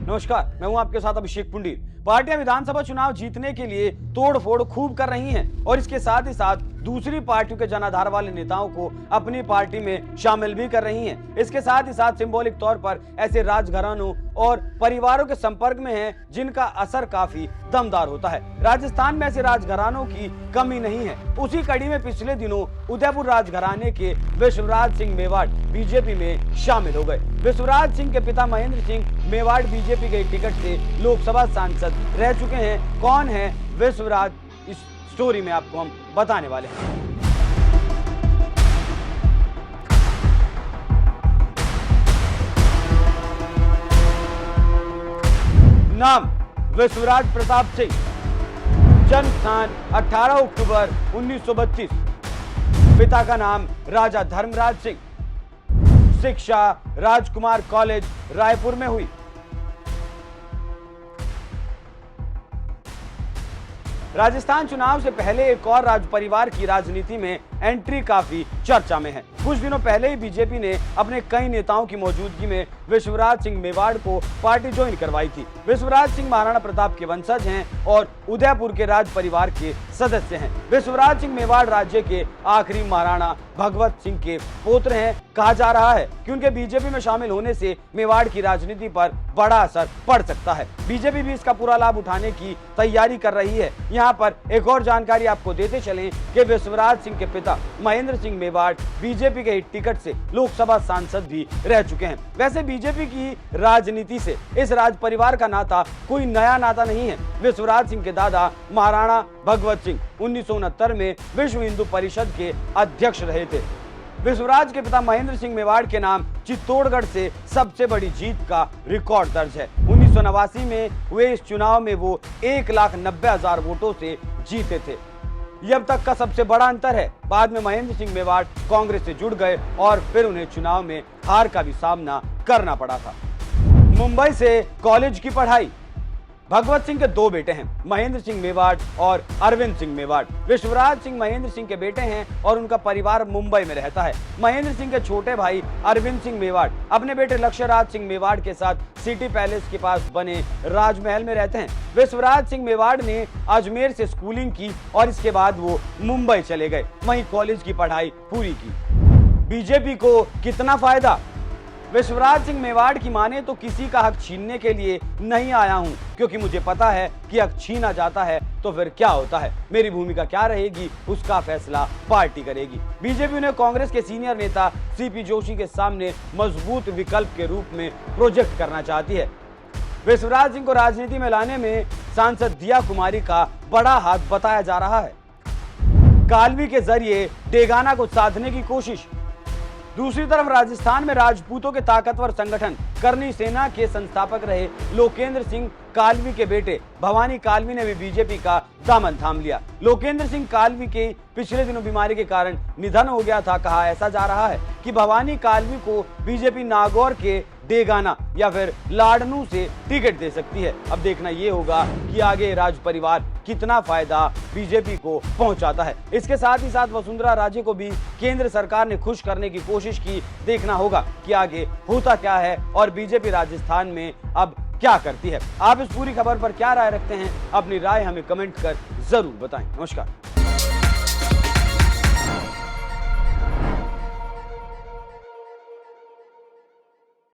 नमस्कार, मैं हूं आपके साथ अभिषेक पुंडीर। पार्टियां विधानसभा चुनाव जीतने के लिए तोड़फोड़ खूब कर रही हैं और इसके साथ ही साथ दूसरी पार्टियों के जनाधार वाले नेताओं को अपनी पार्टी में शामिल भी कर रही हैं। इसके साथ ही साथ सिंबॉलिक तौर पर ऐसे राजघरानों और परिवारों के संपर्क में हैं जिनका असर काफी दमदार होता है। राजस्थान में ऐसे राजघरानों की कमी नहीं है। उसी कड़ी में पिछले दिनों उदयपुर राजघराने के विश्वराज सिंह मेवाड़ बीजेपी में शामिल हो गए। विश्वराज सिंह के पिता महेंद्र सिंह मेवाड़ बीजेपी के टिकट से लोकसभा सांसद रह चुके हैं। कौन है विश्वराज, इस स्टोरी में आपको हम बताने वाले हैं। नाम विश्वराज प्रताप सिंह, जन्म स्थान 18 अक्टूबर 1932, पिता का नाम राजा धर्मराज सिंह, शिक्षा राजकुमार कॉलेज रायपुर में हुई। राजस्थान चुनाव से पहले एक और राज परिवार की राजनीति में एंट्री काफी चर्चा में है। कुछ दिनों पहले ही बीजेपी ने अपने कई नेताओं की मौजूदगी में विश्वराज सिंह मेवाड़ को पार्टी ज्वाइन करवाई थी। विश्वराज सिंह महाराणा प्रताप के वंशज हैं और उदयपुर के राज परिवार के सदस्य हैं। विश्वराज सिंह मेवाड़ राज्य के आखिरी महाराणा भगवत सिंह के पुत्र हैं। कहा जा रहा है कि उनके बीजेपी में शामिल होने से मेवाड़ की राजनीति पर बड़ा असर पड़ सकता है। बीजेपी भी इसका पूरा लाभ उठाने की तैयारी कर रही है। यहाँ पर एक और जानकारी आपको देते चलें कि विश्वराज सिंह के पिता महेंद्र सिंह मेवाड़ बीजेपी के टिकट से लोकसभा सांसद भी रह चुके हैं। वैसे बीजेपी की राजनीति से इस राज परिवार का नाता कोई नया नाता नहीं है। विश्वराज सिंह के दादा महाराणा भगवत सिंह 1969 में विश्व हिंदू परिषद के अध्यक्ष रहे थे। विश्वराज के पिता महेंद्र सिंह मेवाड़ के नाम चित्तौड़गढ़ से सबसे बड़ी जीत का रिकॉर्ड दर्ज है। 1989 में हुए इस चुनाव में वो 1,90,000 वोटों से जीते थे। ये अब तक का सबसे बड़ा अंतर है। बाद में महेंद्र सिंह मेवाड़ कांग्रेस से जुड़ गए और फिर उन्हें चुनाव में हार का भी सामना करना पड़ा था। मुंबई से कॉलेज की पढ़ाई। भगवत सिंह के दो बेटे हैं, महेंद्र सिंह मेवाड़ और अरविंद सिंह मेवाड़। विश्वराज सिंह महेंद्र सिंह के बेटे हैं और उनका परिवार मुंबई में रहता है। महेंद्र सिंह के छोटे भाई अरविंद सिंह मेवाड़ अपने बेटे लक्ष्यराज सिंह मेवाड़ के साथ सिटी पैलेस के पास बने राजमहल में रहते हैं। विश्वराज सिंह मेवाड़ ने अजमेर से स्कूलिंग की और इसके बाद वो मुंबई चले गए, वहीं कॉलेज की पढ़ाई पूरी की। बीजेपी को कितना फायदा? विश्वराज सिंह मेवाड़ की माने तो किसी का हक छीनने के लिए नहीं आया हूं, क्योंकि मुझे पता है कि हक छीना जाता है तो फिर क्या होता है। मेरी भूमिका क्या रहेगी उसका फैसला पार्टी करेगी। बीजेपी ने कांग्रेस के सीनियर नेता सीपी जोशी के सामने मजबूत विकल्प के रूप में प्रोजेक्ट करना चाहती है। विश्वराज सिंह को राजनीति में लाने में सांसद दिया कुमारी का बड़ा हाथ बताया जा रहा है। कालवी के जरिए डेगाना को साधने की कोशिश। दूसरी तरफ राजस्थान में राजपूतों के ताकतवर संगठन करनी सेना के संस्थापक रहे लोकेंद्र सिंह कालवी के बेटे भवानी कालवी ने भी बीजेपी का दामन थाम लिया। लोकेंद्र सिंह कालवी के पिछले दिनों बीमारी के कारण निधन हो गया था। कहा ऐसा जा रहा है कि भवानी कालवी को बीजेपी नागौर के डेगाना या फिर लाडनू से टिकट दे सकती है। अब देखना ये होगा कि आगे राज परिवार कितना फायदा बीजेपी को पहुंचाता है। इसके साथ ही साथ वसुंधरा राजे को भी केंद्र सरकार ने खुश करने की कोशिश की। देखना होगा कि आगे होता क्या है और बीजेपी राजस्थान में अब क्या करती है। आप इस पूरी खबर पर क्या राय रखते हैं? अपनी राय हमें कमेंट कर जरूर बताएं। नमस्कार।